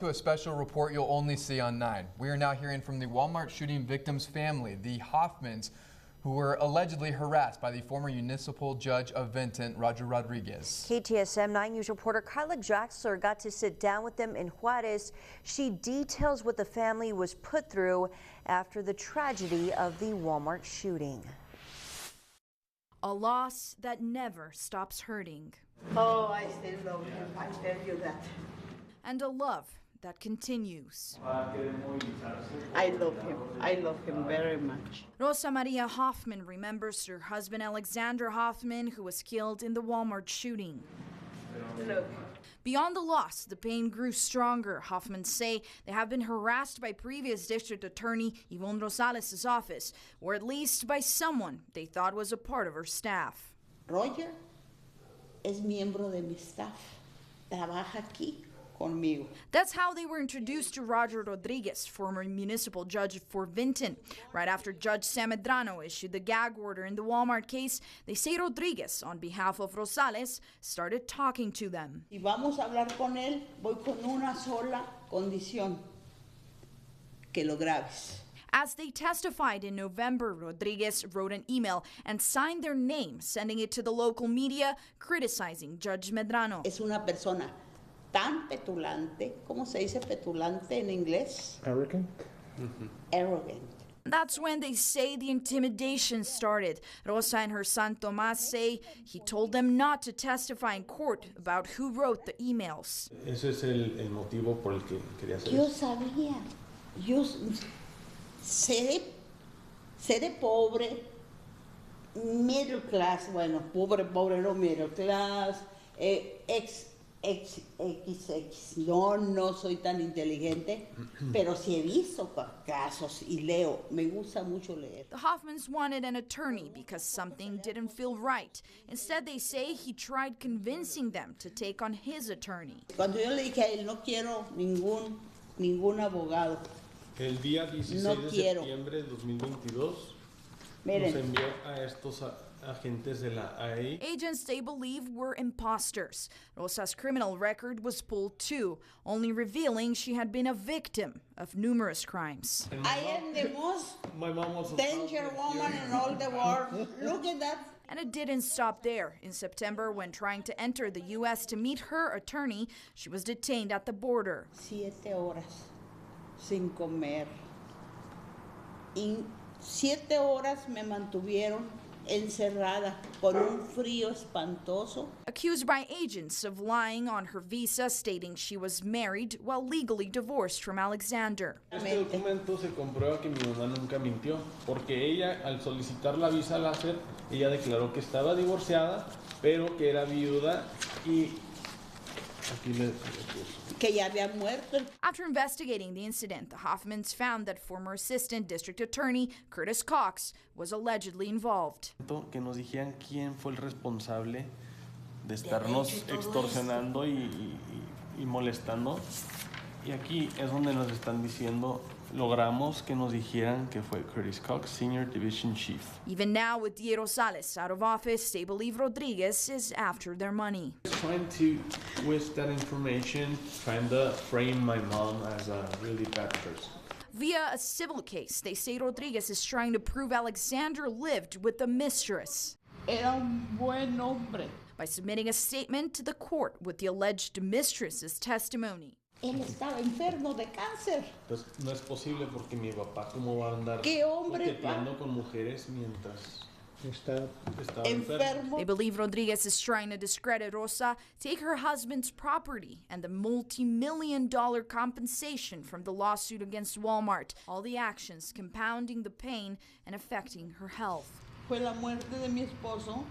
To a special report you'll only see on 9. We are now hearing from the Walmart shooting victim's family, the Hoffmans, who were allegedly harassed by the former municipal judge of Vinton, Roger Rodriguez. KTSM 9 News reporter Kyla Jaxler got to sit down with them in Juarez. She details what the family was put through after the tragedy of the Walmart shooting. A loss that never stops hurting. Oh, I still love him, I tell you that. And a love that continues. I love him very much. Rosa Maria Hoffman remembers her husband Alexander Hoffman, who was killed in the Walmart shooting. Look. Beyond the loss, the pain grew stronger. Hoffman say they have been harassed by previous district attorney Yvonne Rosales' office, or at least by someone they thought was a part of her staff. Roger es miembro de mi staff. Trabaja aquí conmigo. That's how they were introduced to Roger Rodriguez, former municipal judge for Vinton. Right after Judge Sam Medrano issued the gag order in the Walmart case, they say Rodriguez, on behalf of Rosales, started talking to them. Si vamos a hablar con él, voy con una sola condición, que lo grabes. As they testified in November, Rodriguez wrote an email and signed their name, sending it to the local media, criticizing Judge Medrano. Es una persona tan petulante, ¿cómo se dice petulante en inglés? Arrogant. Arrogant. That's when they say the intimidation started. Rosa and her son Tomás say he told them not to testify in court about who wrote the emails. Ese es el motivo por el que quería hacer Yo eso. sabía, yo seré pobre, middle class, bueno, pobre no middle class, no soy tan inteligente, pero sí he visto casos y leo, me gusta mucho leer. The Hoffmans wanted an attorney because something didn't feel right. Instead, they say he tried convincing them to take on his attorney. Cuando yo le dije a él, no quiero ningún abogado. El día 16 No de quiero. septiembre de 2022 Miren. nos envió a estos agentes de la AE. Agents they believe were imposters. Rosa's criminal record was pulled too, only revealing she had been a victim of numerous crimes. I am the most My mom was dangerous woman in all the world. Look at that. And it didn't stop there. In September, when trying to enter the U.S. to meet her attorney, she was detained at the border. 7 horas sin comer. Y 7 horas me mantuvieron encerrada con un frío espantoso. Accused by agents of lying on her visa, stating she was married while legally divorced from Alexander. Este documento se comprueba que mi mamá nunca mintió, porque ella, al solicitar la visa láser, ella declaró que estaba divorciada, pero que era viuda y aquí le puso. Que ya había muerto. After investigating the incident, the Hoffmans found that former Assistant District Attorney Curtis Cox was allegedly involved. Que nos dijeran quién fue el responsable de estarnos extorsionando y molestando. Y aquí es donde nos están diciendo, logramos que nos dijeran que fue Curtis Cox, Senior Division Chief. Even now, with Diego Rosales out of office, they believe Rodriguez is after their money. Trying to twist that information, trying to frame my mom as a really bad person. Via a civil case, they say Rodriguez is trying to prove Alexander lived with the mistress. Era un buen hombre. By submitting a statement to the court with the alleged mistress's testimony. Él estaba enfermo de cáncer. Entonces, no es posible porque mi papá cómo va a andar ¿Qué hombre, coqueteando con mujeres mientras estaba enfermo? They believe Rodriguez is trying to discredit Rosa, take her husband's property, and the multi-million-dollar compensation from the lawsuit against Walmart. All the actions compounding the pain and affecting her health. Fue la muerte de mi esposo,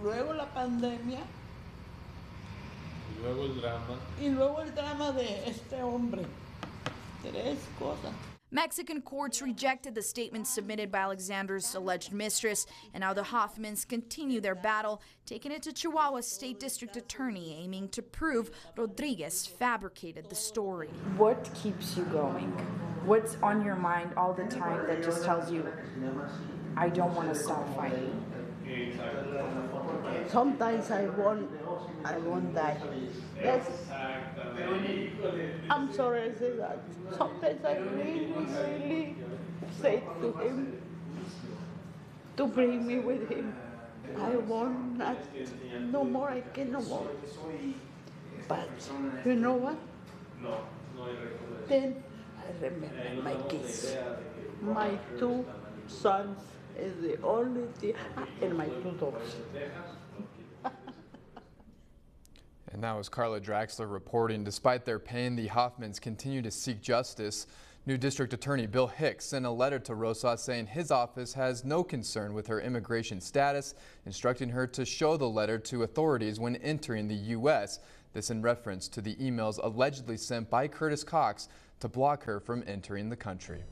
luego la pandemia, y luego el drama de este hombre. 3 cosas. Mexican courts rejected the statement submitted by Alexander's alleged mistress, and now the Hoffmans continue their battle, taking it to Chihuahua State District Attorney, aiming to prove Rodriguez fabricated the story. What keeps you going? What's on your mind all the time that just tells you, I don't want to stop fighting? Sometimes I won't die. Yes. I'm sorry I say that. Sometimes I really say to him to bring me with him. I want not, no more, I can no more. But you know what? Then I remember my kids. My 2 sons is the only thing, and my 2 daughters. And that was Carla Draxler reporting. Despite their pain, the Hoffmans continue to seek justice. New District Attorney Bill Hicks sent a letter to Rosas saying his office has no concern with her immigration status, instructing her to show the letter to authorities when entering the U.S. This in reference to the emails allegedly sent by Curtis Cox to block her from entering the country.